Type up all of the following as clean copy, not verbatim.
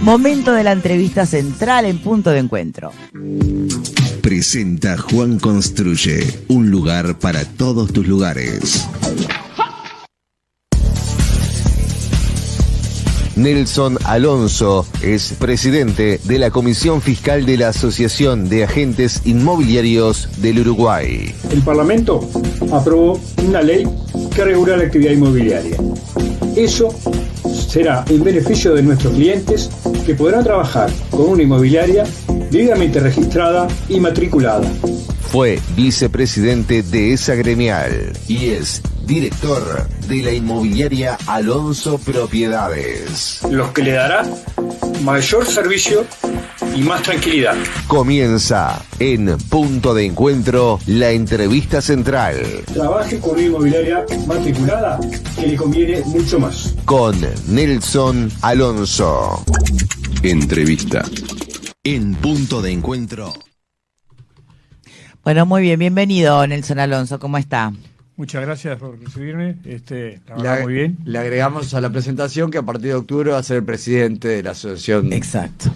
Momento de la entrevista central en Punto de Encuentro. Presenta Juan Construye, un lugar para todos tus lugares. Nelson Alonso es presidente de la Comisión Fiscal de la Asociación de Agentes Inmobiliarios del Uruguay. El Parlamento aprobó una ley que regula la actividad inmobiliaria. Eso será en beneficio de nuestros clientes que podrán trabajar con una inmobiliaria debidamente registrada y matriculada. Fue vicepresidente de esa gremial y es director de la inmobiliaria Alonso Propiedades. Lo que le dará mayor servicio y más tranquilidad. Comienza en Punto de Encuentro la entrevista central. Trabaje con una inmobiliaria matriculada que le conviene mucho más. Con Nelson Alonso. Entrevista en Punto de Encuentro. Bueno, muy bien, bienvenido Nelson Alonso, ¿cómo está? Muchas gracias por recibirme, la verdad muy bien. Le agregamos a la presentación que a partir de octubre va a ser el presidente de la asociación. Exacto.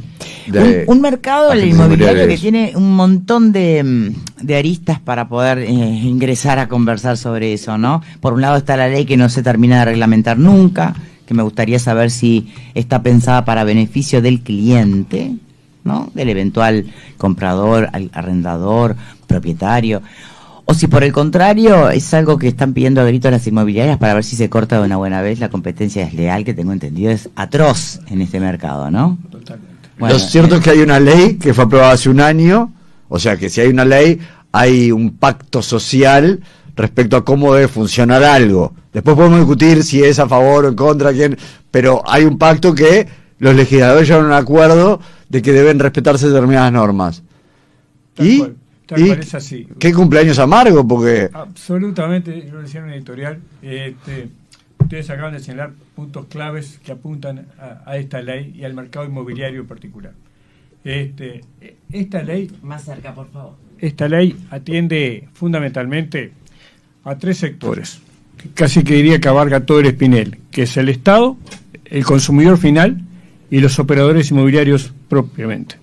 Un mercado, el inmobiliario, que tiene un montón de aristas para poder ingresar a conversar sobre eso, ¿no? Por un lado está la ley que no se termina de reglamentar nunca, que me gustaría saber si está pensada para beneficio del cliente, ¿no? Del eventual comprador, arrendador, propietario, o si por el contrario es algo que están pidiendo a gritos las inmobiliarias para ver si se corta de una buena vez la competencia desleal, que tengo entendido es atroz en este mercado, ¿no? Totalmente. Bueno, lo cierto es que hay una ley que fue aprobada hace un año, o sea que si hay una ley, hay un pacto social respecto a cómo debe funcionar algo. Después podemos discutir si es a favor o en contra, quién, pero hay un pacto que los legisladores llegaron a un acuerdo de que deben respetarse determinadas normas. Tal cual es así. ¿Qué cumpleaños amargo? Porque absolutamente, yo lo decía en un editorial, ustedes acaban de señalar puntos claves que apuntan a esta ley y al mercado inmobiliario en particular. Esta ley, más cerca, por favor. Esta ley atiende fundamentalmente a tres sectores, casi que diría que abarca todo el espinel, que es el Estado, el consumidor final y los operadores inmobiliarios propiamente.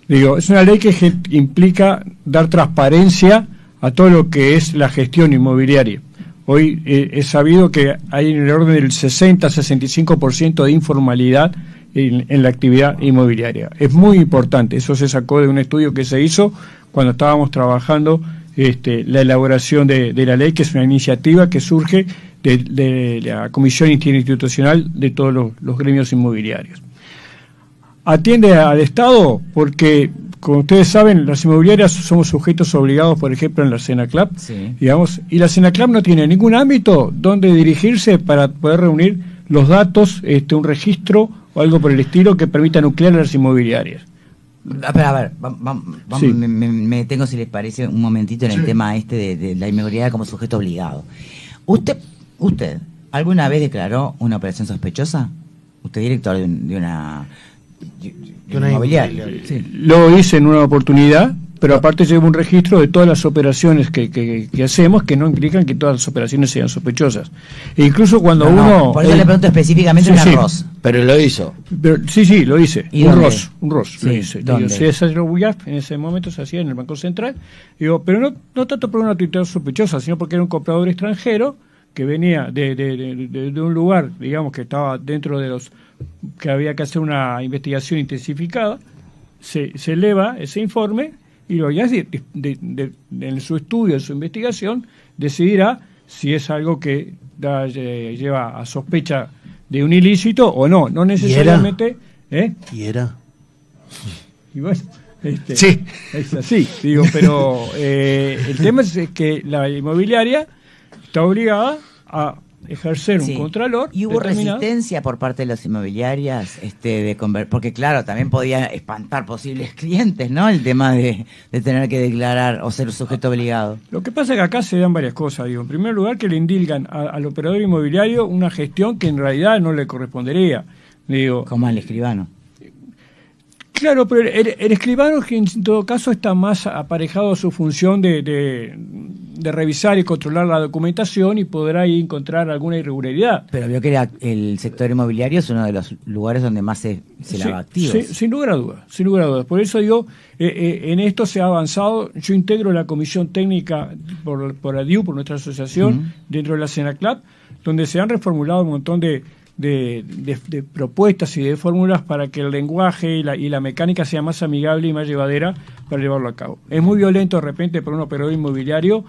Digo, es una ley que implica dar transparencia a todo lo que es la gestión inmobiliaria. Hoy es sabido que hay en el orden del 60-65% de informalidad en la actividad inmobiliaria. Es muy importante, eso se sacó de un estudio que se hizo cuando estábamos trabajando la elaboración de la ley, que es una iniciativa que surge de la Comisión Interinstitucional de todos los gremios inmobiliarios. Atiende al Estado porque, como ustedes saben, las inmobiliarias somos sujetos obligados, por ejemplo, en la Senaclap, sí, digamos, y la Senaclap no tiene ningún ámbito donde dirigirse para poder reunir los datos, un registro o algo por el estilo que permita nuclear a las inmobiliarias. Pero a ver, Sí. me detengo, si les parece, un momentito en el tema de la inmobiliaria como sujeto obligado. ¿Usted alguna vez declaró una operación sospechosa? ¿Usted director de una inmobiliaria? Sí. Lo hice en una oportunidad, pero aparte llevo un registro de todas las operaciones que hacemos, que no implican que todas las operaciones sean sospechosas. E incluso cuando uno... Por eso le pregunto específicamente un arroz. Pero lo hizo. Pero, sí, lo hice. ¿Y un dónde? ROS, Sí, lo hice. ¿dónde? Digo, se desarrolló UIAF, en ese momento se hacía en el Banco Central. Digo, pero no tanto por una actividad sospechosa, sino porque era un comprador extranjero que venía de un lugar, digamos, que estaba dentro de los... que había que hacer una investigación intensificada. Se eleva ese informe y lo ya en su estudio, en su investigación, decidirá si es algo que lleva a sospecha de un ilícito o no. No necesariamente... ¿Y era? Y bueno, sí, es así, digo, pero el tema es que la inmobiliaria está obligada a ejercer un contralor. ¿Y hubo resistencia por parte de las inmobiliarias porque claro, también podía espantar posibles clientes, ¿no? El tema de tener que declarar o ser sujeto obligado. Lo que pasa es que acá se dan varias cosas, digo. En primer lugar, que le indilgan al operador inmobiliario una gestión que en realidad no le correspondería. Digo, como al escribano. Claro, pero el escribano, que en todo caso está más aparejado a su función de de revisar y controlar la documentación y poder ahí encontrar alguna irregularidad. Pero veo que el sector inmobiliario es uno de los lugares donde más se lava activos. Sí, sin lugar a dudas. Por eso digo, en esto se ha avanzado. Yo integro la comisión técnica por ADIU, por nuestra asociación, dentro de la SENACLAP, donde se han reformulado un montón de propuestas y de fórmulas para que el lenguaje y la mecánica sea más amigable y más llevadera para llevarlo a cabo. Es muy violento de repente para un operador inmobiliario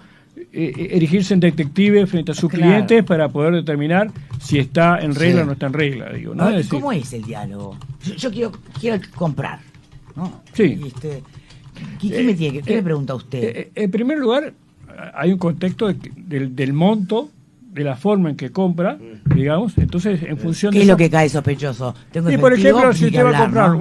erigirse en detective frente a sus clientes para poder determinar si está en regla o no está en regla. Digo, ¿no? ¿Cómo es el diálogo? Yo quiero comprar, ¿no? Sí. ¿Qué me pregunta usted? En primer lugar, hay un contexto del monto, de la forma en que compra, digamos, entonces en función de ¿Qué es lo que cae sospechoso? Por ejemplo, si usted va a comprar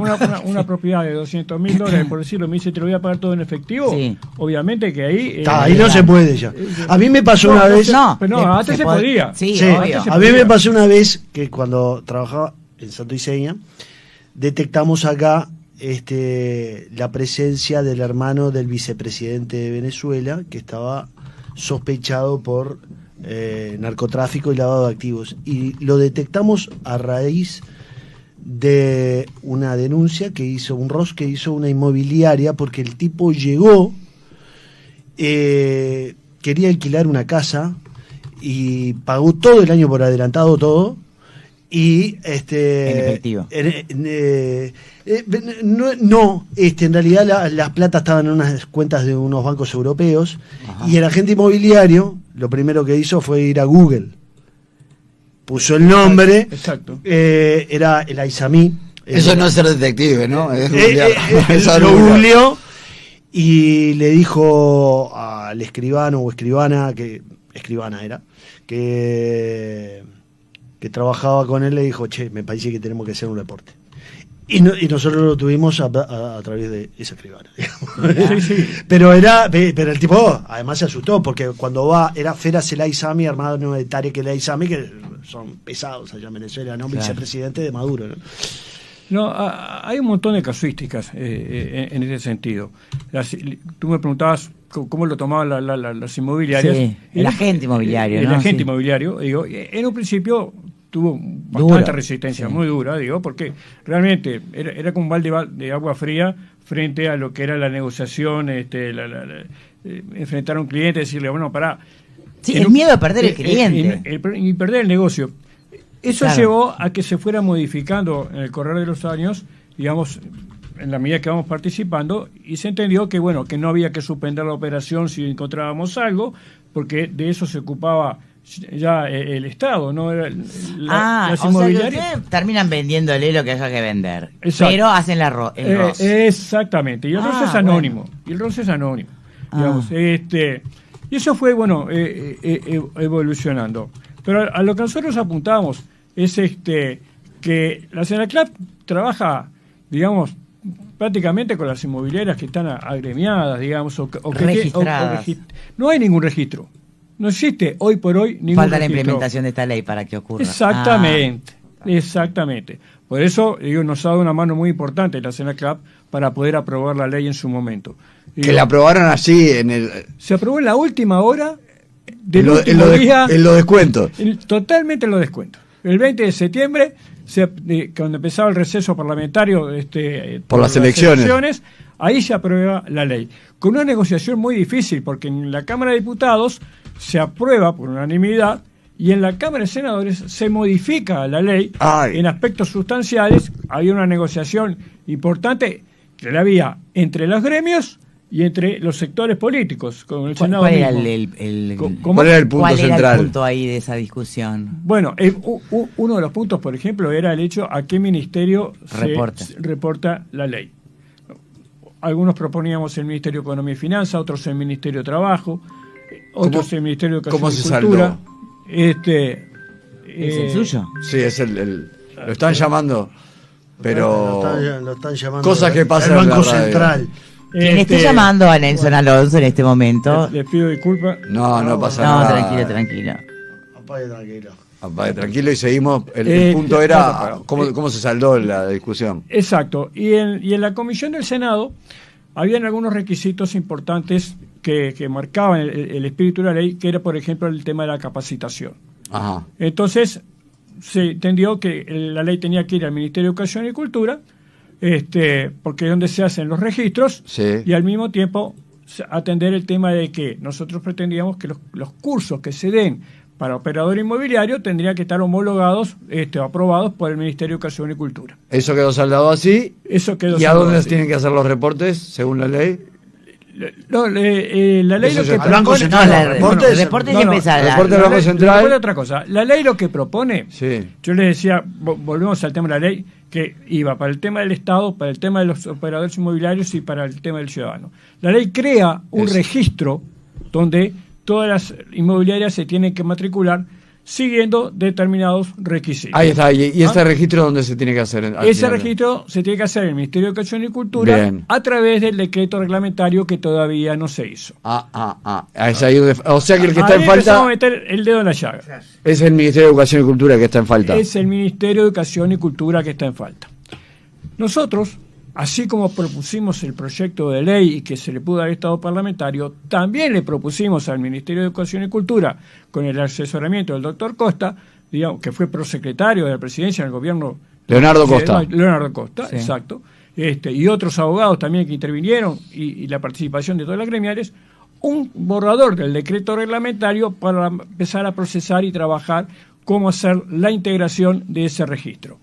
una propiedad de $200.000, por decirlo, me dice, te lo voy a pagar todo en efectivo, obviamente que ahí... ahí no se puede ya. A mí me pasó una vez... antes se podía. Sí, a mí me pasó una vez que cuando trabajaba en Santo Iseña, detectamos acá la presencia del hermano del vicepresidente de Venezuela, que estaba sospechado por narcotráfico y lavado de activos, y lo detectamos a raíz de una denuncia que hizo una inmobiliaria, porque el tipo llegó, quería alquilar una casa y pagó todo el año por adelantado, todo, y en efectivo. En realidad las platas estaban en unas cuentas de unos bancos europeos. Ajá. Y el agente inmobiliario lo primero que hizo fue ir a Google, puso el nombre. Exacto. Era el Aizamí. Eso no es ser detective, ¿no? Es lo googleó y le dijo al escribano o escribana, escribana era, que trabajaba con él, le dijo, che, me parece que tenemos que hacer un reporte. Y nosotros lo tuvimos a través de esa escribana, digamos. Sí. Pero el tipo además se asustó, porque cuando era Feras el Aizami, hermano de Tarek el Aizami, que son pesados allá en Venezuela, ¿no? Claro. Vicepresidente de Maduro, ¿no? No, hay un montón de casuísticas en ese sentido. Tú me preguntabas cómo lo tomaban las inmobiliarias. Sí, el agente inmobiliario, El agente inmobiliario, digo, en un principio tuvo bastante resistencia, muy dura, digo, porque realmente era como un balde de agua fría frente a lo que era la negociación, enfrentar a un cliente, decirle, bueno, pará. Sí, el miedo a perder el cliente. Y perder el negocio. Eso llevó a que se fuera modificando en el correr de los años, digamos, en la medida que vamos participando, y se entendió que, bueno, que no había que suspender la operación si encontrábamos algo, porque de eso se ocupaba ya el Estado, ¿no? Las inmobiliarias terminan vendiéndole lo que haya que vender. Exacto. Pero hacen el ROS. Exactamente, y el ROS es anónimo. Bueno. Y el ROS es anónimo. Digamos, y eso fue, bueno, evolucionando. Pero a lo que nosotros apuntamos es que la SENACLAP trabaja, digamos, prácticamente con las inmobiliarias que están agremiadas, digamos, o registradas. No hay ningún registro. No existe hoy por hoy ningún Falta registro. La implementación de esta ley para que ocurra. Exactamente. Por eso nos ha dado una mano muy importante la SENACLAP para poder aprobar la ley en su momento. Que la aprobaron así se aprobó en la última hora del último día. En los descuentos. Totalmente en los descuentos. El 20 de septiembre, cuando empezaba el receso parlamentario por las elecciones, ahí se aprueba la ley. Con una negociación muy difícil, porque en la Cámara de Diputados se aprueba por unanimidad y en la Cámara de Senadores se modifica la ley en aspectos sustanciales. Había una negociación importante que la había entre los gremios y entre los sectores políticos, con el Senado ¿Cuál mismo. ¿Cuál era el punto central? ¿Cuál era el punto ahí de esa discusión? Bueno, uno de los puntos, por ejemplo, era el hecho a qué ministerio reporta la ley. Algunos proponíamos el Ministerio de Economía y Finanzas, otros el Ministerio de Trabajo, otros el Ministerio de Educación y Cultura. ¿Es el suyo? Sí, es lo están llamando, pero lo están llamando cosas que pasan el Banco Central. Quien esté llamando a Nelson Alonso en este momento. Les pido disculpas. No pasa nada. No, tranquilo. Apague tranquilo y seguimos. El punto era cómo se saldó la discusión. Exacto. Y en la comisión del Senado habían algunos requisitos importantes que marcaban el espíritu de la ley, que era, por ejemplo, el tema de la capacitación. Ajá. Entonces, se entendió que la ley tenía que ir al Ministerio de Educación y Cultura, porque es donde se hacen los registros, Sí. y al mismo tiempo atender el tema de que nosotros pretendíamos que los cursos que se den para operador inmobiliario tendrían que estar homologados, aprobados por el Ministerio de Educación y Cultura. Eso quedó saldado así. Eso quedó ¿Y a saldado dónde así. se tienen que hacer los reportes, según la ley? No, la ley Eso lo ya- que al Banco propone... Central, no, el reporte que empezar. el reporte del Banco Central. reporte otra cosa. La ley lo que propone, Sí. yo les decía, volvemos al tema de la ley, que iba para el tema del Estado, para el tema de los operadores inmobiliarios y para el tema del ciudadano. La ley crea un Eso. registro donde todas las inmobiliarias se tienen que matricular siguiendo determinados requisitos. Ahí está. ¿Y ese registro dónde se tiene que hacer? al Ese final? registro se tiene que hacer en el Ministerio de Educación y Cultura Bien. a través del decreto reglamentario que todavía no se hizo. Es ahí donde- o sea que el que está Ahí en empezamos falta a meter el dedo en la llaga. es el Ministerio de Educación y Cultura que está en falta. Es el Ministerio de Educación y Cultura que está en falta. Nosotros, así como propusimos el proyecto de ley y que se le pudo dar estado parlamentario, también le propusimos al Ministerio de Educación y Cultura, con el asesoramiento del doctor Costa, digamos, que fue prosecretario de la presidencia del gobierno. Leonardo Costa. Leonardo Costa, Sí. exacto. Y otros abogados también que intervinieron y la participación de todas las gremiales, un borrador del decreto reglamentario para empezar a procesar y trabajar cómo hacer la integración de ese registro.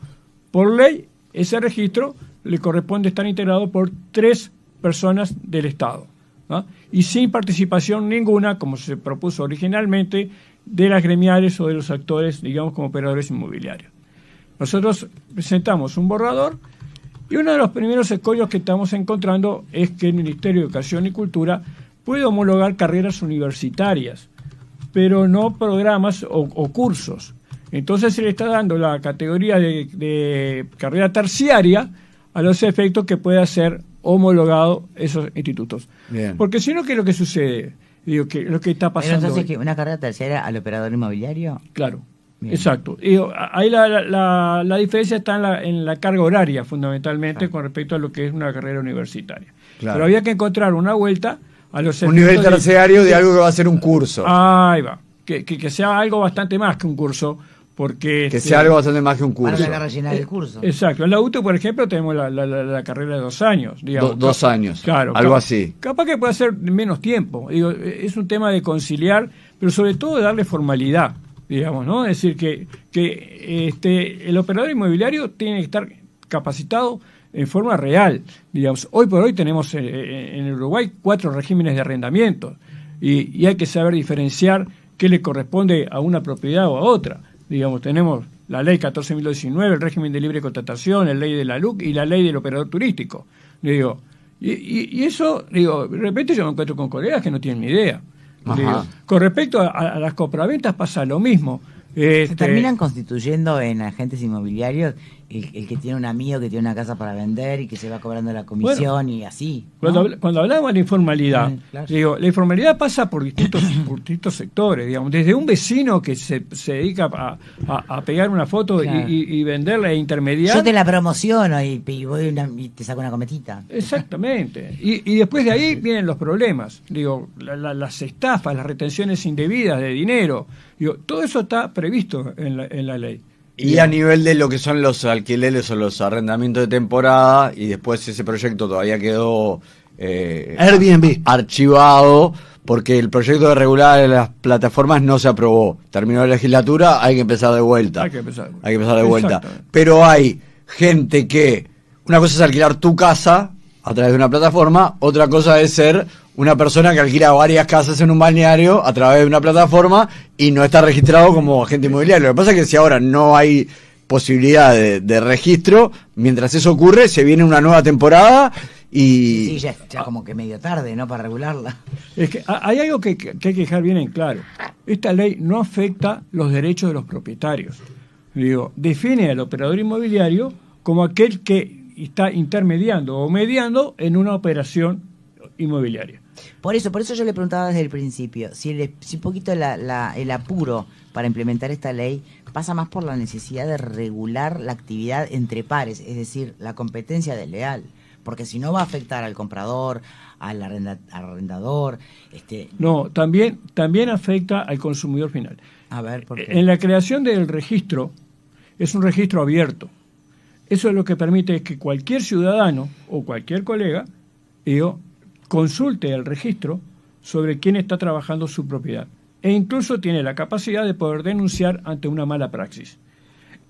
Por ley, ese registro le corresponde estar integrado por 3 personas del Estado, ¿no? Y sin participación ninguna, como se propuso originalmente, de las gremiales o de los actores, digamos, como operadores inmobiliarios. Nosotros presentamos un borrador y uno de los primeros escollos que estamos encontrando es que el Ministerio de Educación y Cultura puede homologar carreras universitarias, pero no programas o cursos. Entonces se le está dando la categoría de carrera terciaria a los efectos que pueda ser homologado esos institutos. Bien. Porque si no, ¿qué es lo que sucede? Digo, que lo que está Pero pasando entonces, hoy. ¿que una carrera terciaria al operador inmobiliario? Claro, Bien. exacto. Digo, ahí la diferencia está en la carga horaria, fundamentalmente, Claro. con respecto a lo que es una carrera universitaria. Claro. Pero había que encontrar una vuelta a los Un nivel efectos terciario de algo que va a ser un curso. Ahí va. Que sea algo bastante más que un curso, porque... Que sea algo bastante más que un Para curso. que rellenar el curso. Exacto. En la UTE, por ejemplo, tenemos la carrera de 2 años, digamos. 2 años, Claro. algo capaz- así. Capaz que puede ser menos tiempo. Digo, es un tema de conciliar, pero sobre todo de darle formalidad, digamos, ¿no? Es decir, que el operador inmobiliario tiene que estar capacitado en forma real. Digamos, hoy por hoy tenemos en Uruguay 4 regímenes de arrendamiento y hay que saber diferenciar qué le corresponde a una propiedad o a otra. Digamos, tenemos la ley 14.019, el régimen de libre contratación, la ley de la LUC y la ley del operador turístico. Digo, y eso, digo, de repente yo me encuentro con colegas que no tienen ni idea. Digo, con respecto a las compraventas pasa lo mismo. Se terminan constituyendo en agentes inmobiliarios el que tiene un amigo que tiene una casa para vender y que se va cobrando la comisión y así, ¿no? Cuando hablamos de la informalidad, Claro. digo, la informalidad pasa por distintos sectores, digamos, desde un vecino que se dedica a pegar una foto Claro. y venderla e intermediar. Yo te la promociono y voy y te saco una cometita. Exactamente. Y después de ahí vienen los problemas. Digo, las estafas, las retenciones indebidas de dinero. Digo, todo eso está previsto en la ley. Y a nivel de lo que son los alquileres o los arrendamientos de temporada, y después ese proyecto todavía quedó Airbnb. archivado, porque el proyecto de regular de las plataformas no se aprobó. Terminó la legislatura, hay que empezar de vuelta. Hay que empezar. Hay que empezar de vuelta. Exactamente. Pero hay gente que, una cosa es alquilar tu casa a través de una plataforma, otra cosa es ser una persona que alquila varias casas en un balneario a través de una plataforma y no está registrado como agente inmobiliario. Lo que pasa es que si ahora no hay posibilidad de registro, mientras eso ocurre, se viene una nueva temporada y... Sí, ya como que medio tarde, ¿no? Para regularla. Es que hay algo que hay que dejar bien en claro. Esta ley no afecta los derechos de los propietarios. Digo, define al operador inmobiliario como aquel que está intermediando o mediando en una operación inmobiliaria. Por eso yo le preguntaba desde el principio, si un poquito el apuro para implementar esta ley pasa más por la necesidad de regular la actividad entre pares, es decir, la competencia desleal. porque si no va a afectar al comprador, al arrendador. No, también afecta al consumidor final. A ver, ¿por qué? En la creación del registro, es un registro abierto. Eso es lo que permite que cualquier ciudadano o cualquier colega consulte el registro sobre quién está trabajando su propiedad. E incluso tiene la capacidad de poder denunciar ante una mala praxis.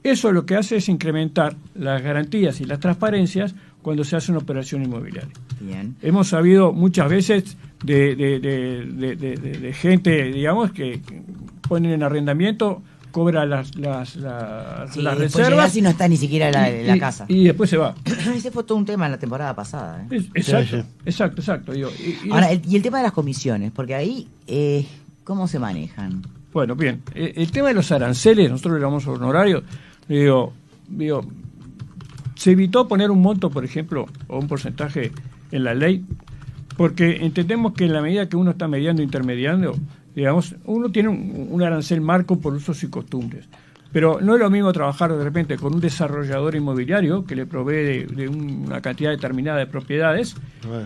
Eso lo que hace es incrementar las garantías y las transparencias cuando se hace una operación inmobiliaria. Bien. Hemos sabido muchas veces de gente, digamos, que ponen en arrendamiento, cobra las reservas y no está ni siquiera la casa. Y después se va. Ese fue todo un tema en la temporada pasada. Exacto. Ahora, y el tema de las comisiones, porque ahí, ¿cómo se manejan? Bueno, bien. El tema de los aranceles, nosotros le llamamos honorarios, se evitó poner un monto, por ejemplo, o un porcentaje en la ley, porque entendemos que en la medida que uno está intermediando, digamos, uno tiene un arancel marco por usos y costumbres. Pero no es lo mismo trabajar de repente con un desarrollador inmobiliario que le provee de una cantidad determinada de propiedades,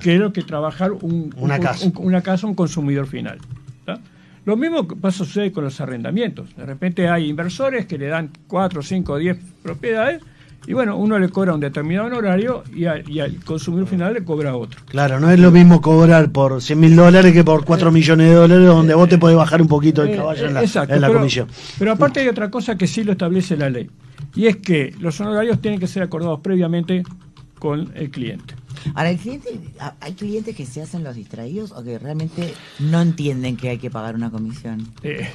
que es lo que trabajar una casa, un consumidor final. ¿Tá? Lo mismo sucede con los arrendamientos. De repente hay inversores que le dan 4, 5, 10 propiedades, y bueno, uno le cobra un determinado honorario y al consumidor final le cobra otro. Claro, no es lo mismo cobrar por $100.000 que por 4 millones de dólares, donde vos te podés bajar un poquito el caballo en la comisión. Pero aparte hay otra cosa que sí lo establece la ley, y es que los honorarios tienen que ser acordados previamente con el cliente. Ahora, ¿hay clientes que se hacen los distraídos o que realmente no entienden que hay que pagar una comisión?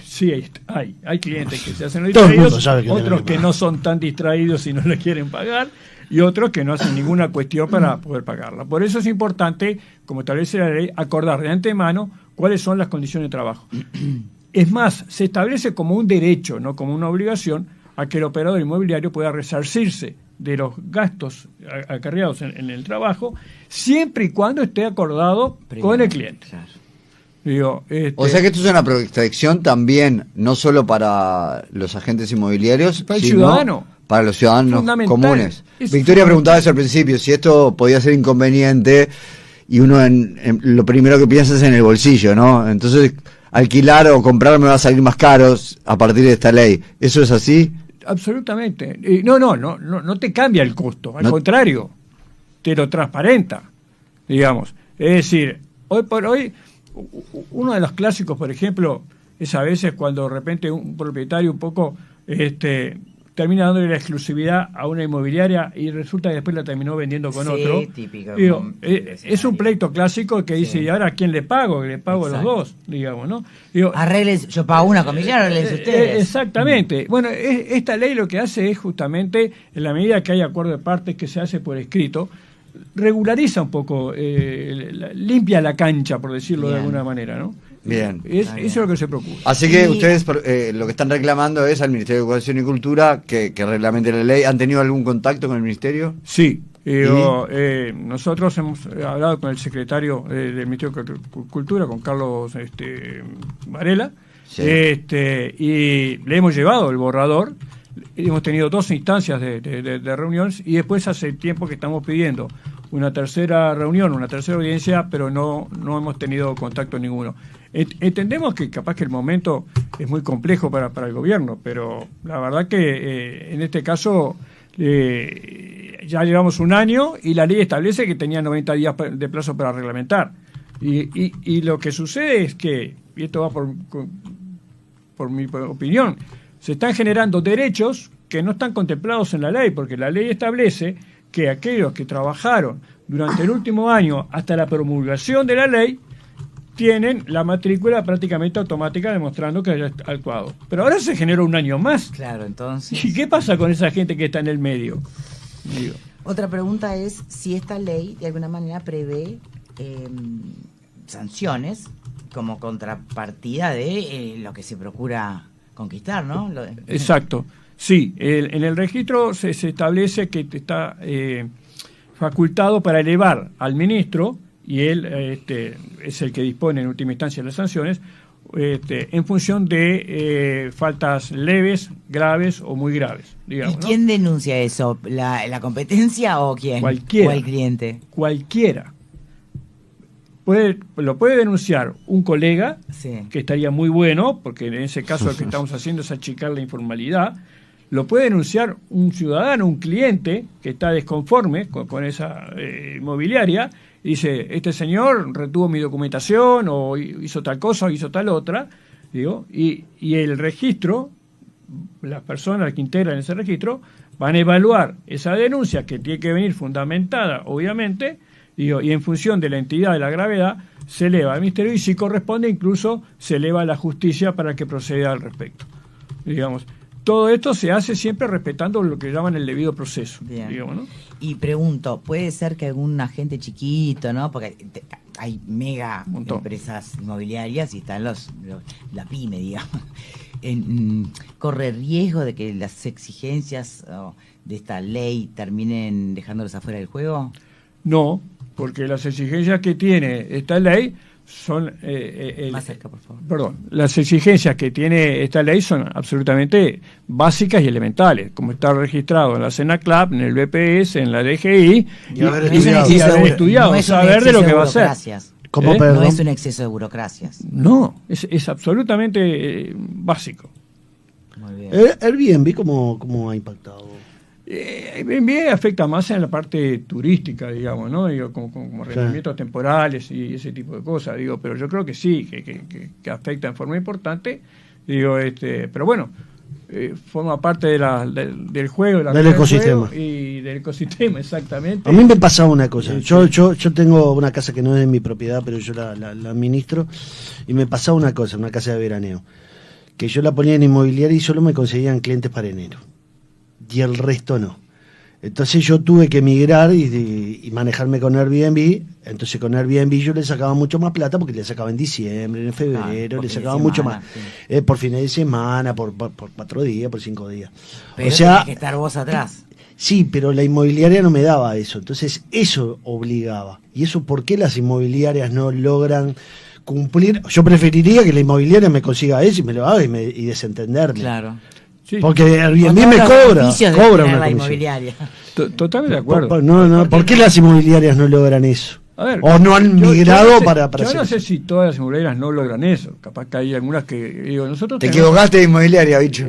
Sí, hay clientes que se hacen los distraídos, otros que no son tan distraídos y no le quieren pagar, y otros que no hacen ninguna cuestión para poder pagarla. Por eso es importante, como establece la ley, acordar de antemano cuáles son las condiciones de trabajo. Es más, se establece como un derecho, no como una obligación, a que el operador inmobiliario pueda resarcirse de los gastos acarreados en el trabajo, siempre y cuando esté acordado con el cliente. Claro. O sea que esto es una protección también, no solo para los agentes inmobiliarios, para el ciudadano, para los ciudadanos comunes. Victoria preguntaba eso al principio, si esto podía ser inconveniente, y uno lo primero que piensa es en el bolsillo, ¿no? Entonces, alquilar o comprar me va a salir más caro a partir de esta ley. ¿Eso es así? Absolutamente. No te cambia el costo, al contrario, te lo transparenta, digamos. Es decir, hoy por hoy, uno de los clásicos, por ejemplo, es a veces cuando de repente un propietario un poco termina dándole la exclusividad a una inmobiliaria y resulta que después la terminó vendiendo con otro. Típico. Es un pleito clásico que dice, ¿y ahora a quién le pago? Que le pago a los dos, digamos, ¿no? Arregles, yo pago una comisión, arregles ustedes. Exactamente. Bueno, esta ley lo que hace es justamente, en la medida que hay acuerdo de partes que se hace por escrito, regulariza un poco, limpia la cancha, por decirlo de alguna manera, ¿no? Bien. Eso es lo que se procura. Así que ustedes lo que están reclamando es al Ministerio de Educación y Cultura que reglamente la ley. ¿Han tenido algún contacto con el Ministerio? Sí. Nosotros hemos hablado con el secretario del Ministerio de Cultura, con Carlos Varela, sí. Y le hemos llevado el borrador. Hemos tenido 2 instancias de reuniones, y después hace tiempo que estamos pidiendo una tercera reunión, una tercera audiencia, pero no hemos tenido contacto ninguno. Entendemos que capaz que el momento es muy complejo para el gobierno, pero la verdad que en este caso ya llevamos un año y la ley establece que tenía 90 días de plazo para reglamentar. Y lo que sucede es que, y esto va por mi opinión, se están generando derechos que no están contemplados en la ley, porque la ley establece que aquellos que trabajaron durante el último año hasta la promulgación de la ley tienen la matrícula prácticamente automática, demostrando que haya actuado. Pero ahora se generó un año más. Claro, entonces. ¿Y qué pasa con esa gente que está en el medio? Otra pregunta es si esta ley de alguna manera prevé sanciones como contrapartida de lo que se procura conquistar, ¿no? Exacto. Sí, en el registro se establece que está facultado para elevar al ministro, y él es el que dispone en última instancia de las sanciones, en función de faltas leves, graves o muy graves. Digamos, ¿Y quién denuncia eso? ¿La competencia o quién? Cualquiera. ¿O el cliente? Cualquiera. Lo puede denunciar un colega, que estaría muy bueno, porque en ese caso lo que estamos haciendo es achicar la informalidad. Lo puede denunciar un ciudadano, un cliente que está desconforme con esa inmobiliaria, y dice, este señor retuvo mi documentación, o hizo tal cosa, o hizo tal otra, digo, y el registro, las personas que integran ese registro, van a evaluar esa denuncia, que tiene que venir fundamentada, obviamente, digo, y en función de la entidad de la gravedad, se eleva al Ministerio, y si corresponde, incluso se eleva a la justicia para que proceda al respecto. Digamos, todo esto se hace siempre respetando lo que llaman el debido proceso. Digamos, ¿no? Y pregunto, ¿puede ser que algún agente chiquito, ¿no? Porque hay mega empresas inmobiliarias y están la pyme, digamos. ¿Corre riesgo de que las exigencias de esta ley terminen dejándolos afuera del juego? No, porque las exigencias que tiene esta ley son más cerca, por favor. Perdón, las exigencias que tiene esta ley son absolutamente básicas y elementales, como está registrado en la SENACLAP, en el BPS, en la DGI, y haber estudiado, saber de lo que va a hacer. No es un exceso de burocracias. No, es absolutamente básico. Muy bien. Airbnb, ¿cómo ha impactado? Airbnb afecta más en la parte turística, digamos, ¿no? Digo, como rendimientos temporales y ese tipo de cosas, digo, pero yo creo que sí, que afecta en forma importante, digo, pero bueno, forma parte del juego, del ecosistema. Y del ecosistema, exactamente. A mí me pasaba una cosa, yo tengo una casa que no es de mi propiedad, pero yo la administro, y me pasaba una cosa, una casa de veraneo, que yo la ponía en inmobiliaria y solo me conseguían clientes para enero, y el resto no. Entonces yo tuve que migrar y manejarme con Airbnb. Entonces con Airbnb yo le sacaba mucho más plata, porque le sacaba en diciembre, en febrero, le sacaba mucho más. Sí. Por fines de semana, por 4 días, por 5 días. Pero o sea, tenés que estar vos atrás. Sí, pero la inmobiliaria no me daba eso. Entonces eso obligaba. ¿Y eso por qué las inmobiliarias no logran cumplir? Yo preferiría que la inmobiliaria me consiga eso y me lo haga y desentenderme. Claro. Sí. Porque Airbnb me cobra una inmobiliaria. Totalmente de acuerdo. ¿Por qué las inmobiliarias no logran eso? A ver, o no han migrado para yo no sé si todas las inmobiliarias no logran eso. Capaz que hay algunas que digo, nosotros te equivocaste de inmobiliaria, bicho.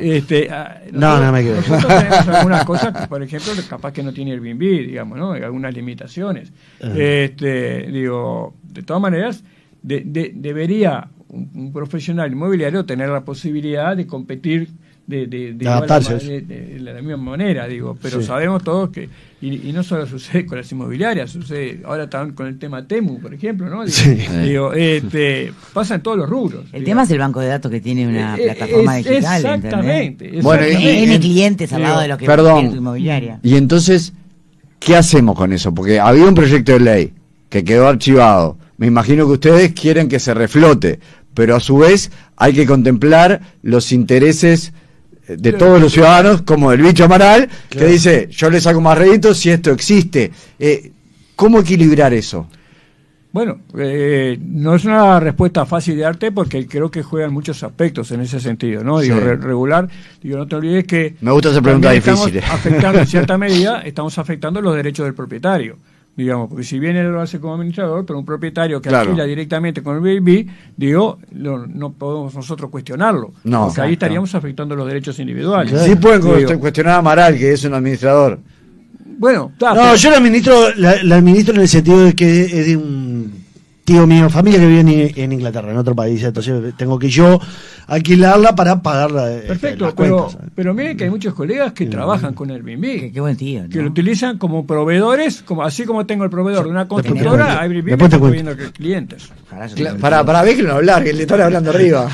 No me equivoqué. Nosotros tenemos algunas cosas que, por ejemplo, capaz que no tiene Airbnb, digamos, ¿no? Hay algunas limitaciones. Digo, de todas maneras, debería un profesional inmobiliario tener la posibilidad de competir de la misma manera, digo, pero sabemos todos que, y no solo sucede con las inmobiliarias, sucede ahora también con el tema Temu, por ejemplo, ¿no? Digo, pasa en todos los rubros. El tema es el banco de datos que tiene una plataforma digital. Exactamente. Bueno, tiene clientes al lado de lo que tiene tu inmobiliaria. Y entonces, ¿qué hacemos con eso? Porque había un proyecto de ley que quedó archivado. Me imagino que ustedes quieren que se reflote, pero a su vez hay que contemplar los intereses de todos los ciudadanos, como el bicho Amaral, que dice, yo le saco más réditos si esto existe. ¿Cómo equilibrar eso? Bueno, no es una respuesta fácil de darte, porque creo que juegan muchos aspectos en ese sentido, ¿no? Digo, regular, digo, no te olvides que me gusta hacer preguntas difíciles. Afectando en cierta medida, estamos afectando los derechos del propietario. Digamos, porque si bien él lo hace como administrador, pero un propietario que alquila directamente con el Airbnb, digo, no podemos nosotros cuestionarlo, porque ahí estaríamos afectando los derechos individuales. Sí pueden cuestionar a Amaral, que es un administrador. Bueno, yo la administro en el sentido de que es de un tío mío, familia que vive en Inglaterra, en otro país, entonces tengo que yo alquilarla para pagar las cuentas. Pero miren que hay muchos colegas que trabajan con Airbnb. Qué buen tío, ¿no? Que lo utilizan como provedores, así como tengo el proveedor de una constructora, Airbnb está proveyendo clientes. Para déjenlo hablar, que le están hablando arriba.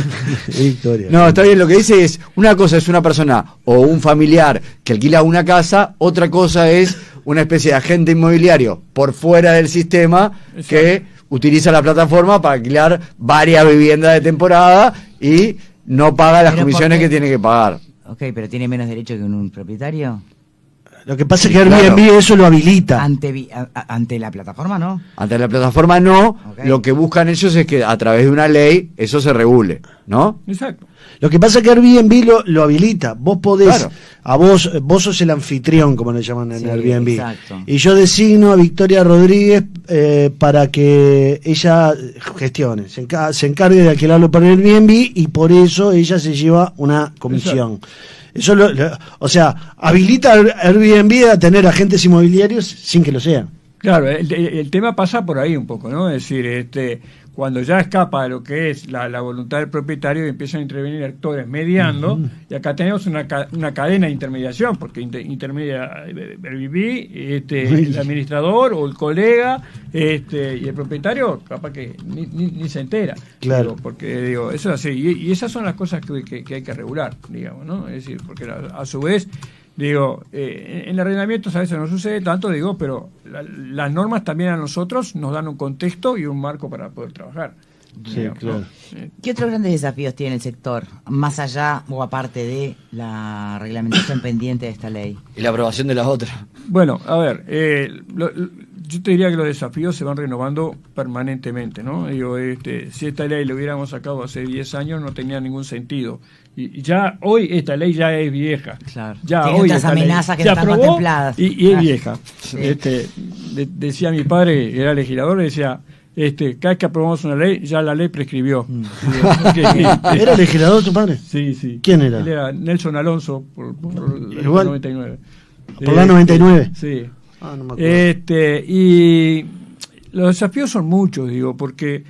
No, está bien, lo que dice es, una cosa es una persona o un familiar que alquila una casa, otra cosa es una especie de agente inmobiliario por fuera del sistema que utiliza la plataforma para alquilar varias viviendas de temporada y no paga las comisiones que tiene que pagar. Ok, pero ¿tiene menos derecho que un propietario? Lo que pasa es que Airbnb eso lo habilita. Ante la plataforma no. Ante la plataforma no. Okay. Lo que buscan ellos es que a través de una ley eso se regule, ¿no? Exacto. Lo que pasa es que Airbnb lo habilita. Vos podés, vos sos el anfitrión, como le llaman en Airbnb. Exacto. Y yo designo a Victoria Rodríguez para que ella gestione, se encargue de alquilarlo para Airbnb, y por eso ella se lleva una comisión. Exacto. Eso o sea, habilita a Airbnb a tener agentes inmobiliarios sin que lo sean. Claro, el tema pasa por ahí un poco, ¿no? Es decir, cuando ya escapa de lo que es la voluntad del propietario y empiezan a intervenir actores mediando, y acá tenemos una cadena de intermediación, porque intermedia Airbnb, el administrador o el colega, y el propietario capaz que ni se entera. Claro. Digo, porque digo, eso es así, y esas son las cosas que hay que regular, digamos, ¿no? Es decir, porque a su vez, digo, en arrendamientos a veces no sucede tanto, digo, pero las normas también a nosotros nos dan un contexto y un marco para poder trabajar. Sí, digamos, claro. ¿No? ¿Qué otros grandes desafíos tiene el sector, más allá o aparte de la reglamentación pendiente de esta ley? Y la aprobación de las otras. Bueno, a ver, yo te diría que los desafíos se van renovando permanentemente, ¿no? Digo, si esta ley la hubiéramos sacado hace 10 años no tenía ningún sentido. Y ya hoy esta ley ya es vieja. Claro. Ya tiene hoy otras amenazas que están contempladas. Y es vieja. Sí. Decía mi padre, que era legislador, decía, cada vez que aprobamos una ley, ya la ley prescribió. ¿Era legislador tu padre? Sí, sí. ¿Quién era? Él era Nelson Alonso, por el 99. ¿Por la 99? Sí. Ah, no me acuerdo. Y los desafíos son muchos, digo, porque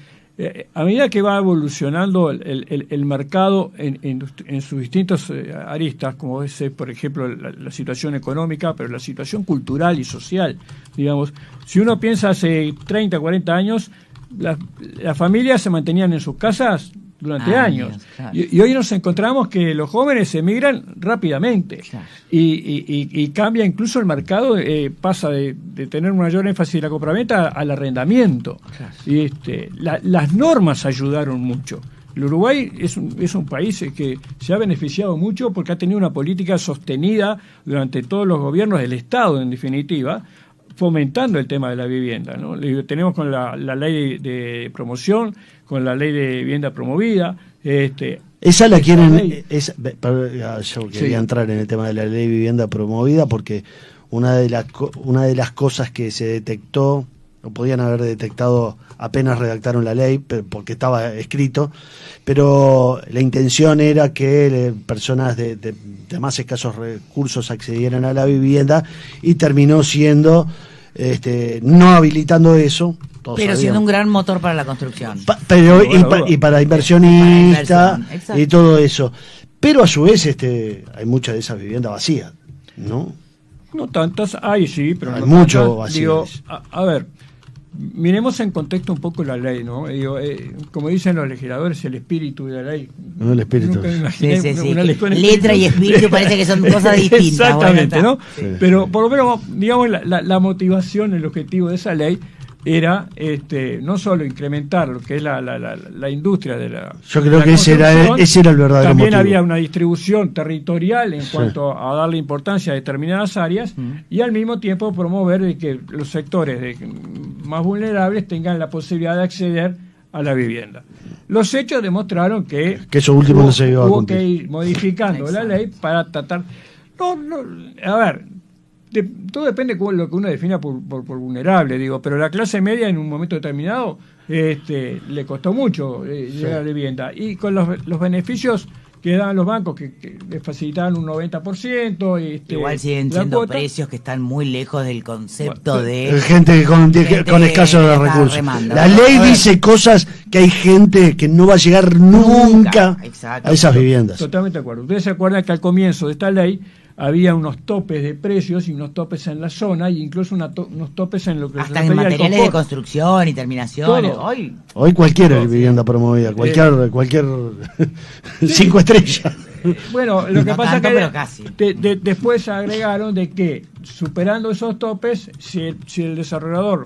a medida que va evolucionando el mercado en sus distintas aristas, como es, por ejemplo, la situación económica, pero la situación cultural y social, digamos, si uno piensa hace 30, 40 años, las familias se mantenían en sus casas durante años. Claro. Y hoy nos encontramos que los jóvenes emigran rápidamente. Claro. Y cambia incluso el mercado, pasa de tener un mayor énfasis en la compraventa al arrendamiento. Claro. Y las normas ayudaron mucho. El Uruguay es un país que se ha beneficiado mucho porque ha tenido una política sostenida durante todos los gobiernos del Estado, en definitiva, fomentando el tema de la vivienda, ¿no? Tenemos con la ley de promoción, con la ley de vivienda promovida. Esa la quieren. Yo quería entrar en el tema de la ley de vivienda promovida porque una de las cosas que se detectó, lo podían haber detectado apenas redactaron la ley, porque estaba escrito, pero la intención era que personas de más escasos recursos accedieran a la vivienda, y terminó siendo no habilitando eso. Pero siendo un gran motor para la construcción. Y para inversionistas y todo eso. Pero a su vez hay muchas de esas viviendas vacías, ¿no? No tantas, hay sí, pero hay no mucho vacío. Digo, a ver, miremos en contexto un poco la ley, ¿no? Digo, como dicen los legisladores, el espíritu de la ley. No, el espíritu. Sí. Letra y espíritu parece que son cosas distintas. Exactamente, ¿no? Sí. Pero por lo menos, digamos, la motivación, el objetivo de esa ley era no solo incrementar lo que es la industria de la yo creo que ese era el verdadero también motivo. Había una distribución territorial en cuanto a darle importancia a determinadas áreas y al mismo tiempo promover que los sectores más vulnerables tengan la posibilidad de acceder a la vivienda. Los hechos demostraron que eso último no se iba a hubo que ir modificando la ley para tratar a ver, todo depende de lo que uno defina por vulnerable, digo, pero la clase media en un momento determinado le costó mucho llegar a la vivienda, y con los beneficios que daban los bancos, que le facilitaban un 90%. Igual siguen siendo precios que están muy lejos del concepto de gente con escasos recursos. La ley dice cosas que hay gente que no va a llegar nunca a esas viviendas. Totalmente de acuerdo. Ustedes se acuerdan que al comienzo de esta ley había unos topes de precios y unos topes en la zona, e incluso unos topes en lo que hasta en materiales de construcción y terminaciones. Hoy cualquier vivienda promovida, cualquier 5 estrellas. Bueno, lo que pasa es que después agregaron de que, superando esos topes, si el desarrollador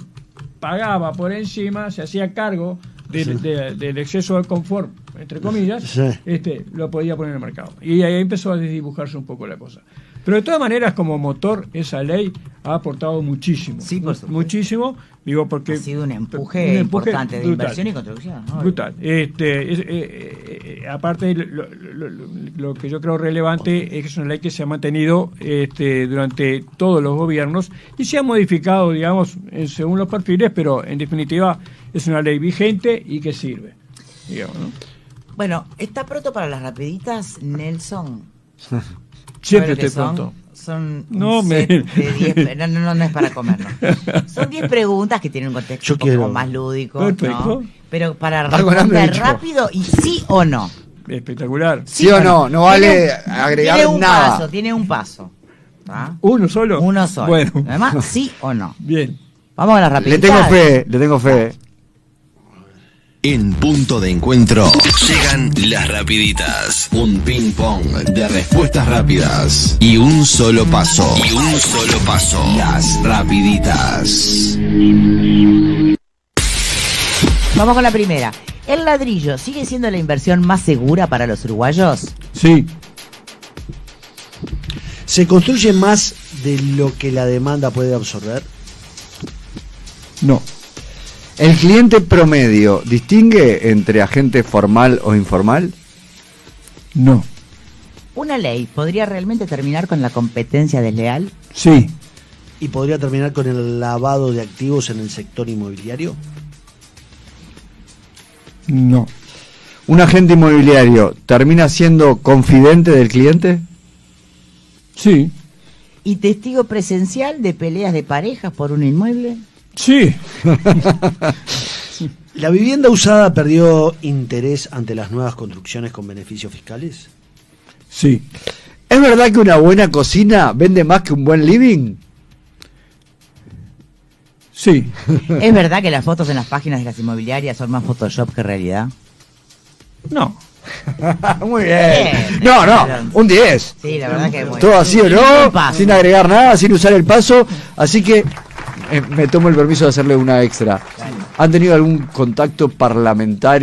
pagaba por encima, se hacía cargo del exceso de confort, entre comillas, lo podía poner en el mercado. Y ahí empezó a desdibujarse un poco la cosa. Pero de todas maneras, como motor, esa ley ha aportado muchísimo. Sí, por supuesto. Muchísimo, digo, porque... Ha sido un empuje importante de brutal, inversión y construcción, ¿no? Brutal. Aparte, lo que yo creo relevante es que es una ley que se ha mantenido durante todos los gobiernos y se ha modificado, digamos, según los perfiles, pero en definitiva es una ley vigente y que sirve, digamos, ¿no? Bueno, ¿está pronto para las rapiditas, Nelson? Siempre estoy pronto. Son No, un set de 10, no es para comer, no. Son 10 preguntas que tienen un contexto un poco más lúdico, perfecto, ¿no? Pero para responder rápido y sí o no. Espectacular. Sí o no vale agregar nada. Tiene un paso. ¿Ah? ¿Uno solo? Uno solo. Bueno. Además, sí o no. Bien. Vamos a las rapiditas. Le tengo fe. En Punto de Encuentro llegan las rapiditas. Un ping pong de respuestas rápidas y un solo paso. Las rapiditas. Vamos con la primera. ¿El ladrillo sigue siendo la inversión más segura para los uruguayos? Sí. ¿Se construye más de lo que la demanda puede absorber? No. ¿El cliente promedio distingue entre agente formal o informal? No. ¿Una ley podría realmente terminar con la competencia desleal? Sí. ¿Y podría terminar con el lavado de activos en el sector inmobiliario? No. ¿Un agente inmobiliario termina siendo confidente del cliente? Sí. ¿Y testigo presencial de peleas de parejas por un inmueble? Sí. ¿La vivienda usada perdió interés ante las nuevas construcciones con beneficios fiscales? Sí. ¿Es verdad que una buena cocina vende más que un buen living? Sí. ¿Es verdad que las fotos en las páginas de las inmobiliarias son más Photoshop que realidad? No. Muy bien. No, un 10. Sí, la verdad que es muy todo así o no, sin agregar nada, sin usar el paso. Así que me tomo el permiso de hacerle una extra. ¿Han tenido algún contacto parlamentario